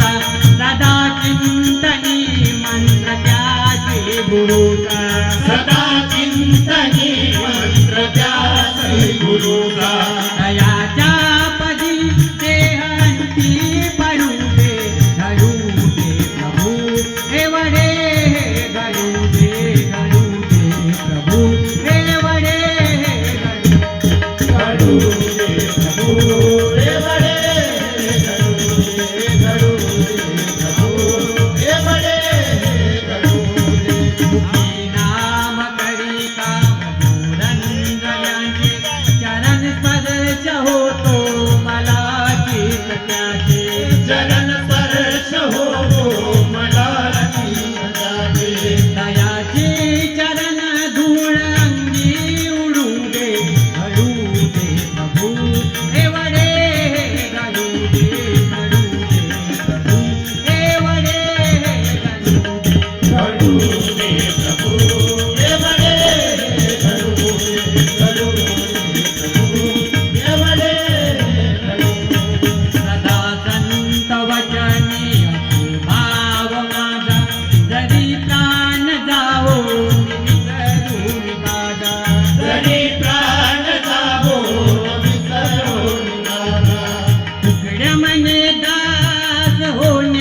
गुरुचा सदा चिंतनी मंत्र त्याचे गुरुचा सदा चिंतनी मंत्र त्याचे गुरुचा दयाच्या पदी देहंती पडू दे घडू दे प्रभू एवढे घडू दे प्रभू एवढे घडू दे प्रभू एवढे घडू दे प्रभू एवढे घडू दे मुखी नाम करी काम धुरंधरांचे चरण स्पर्श होतो मला चित त्याचे चरण स्पर्श होतो मला चित्ताचे दयाचे चरण धूळ अंगी उडू दे घडू दे प्रभू एवढे घडू दे प्रभू एवढे घडू दे घडू दे प्रभू एवढे घडू दे प्रभू एवढे सदा संत वचनी असो भाव माझा जरी प्राण जाओ मी विसरून दादा जरी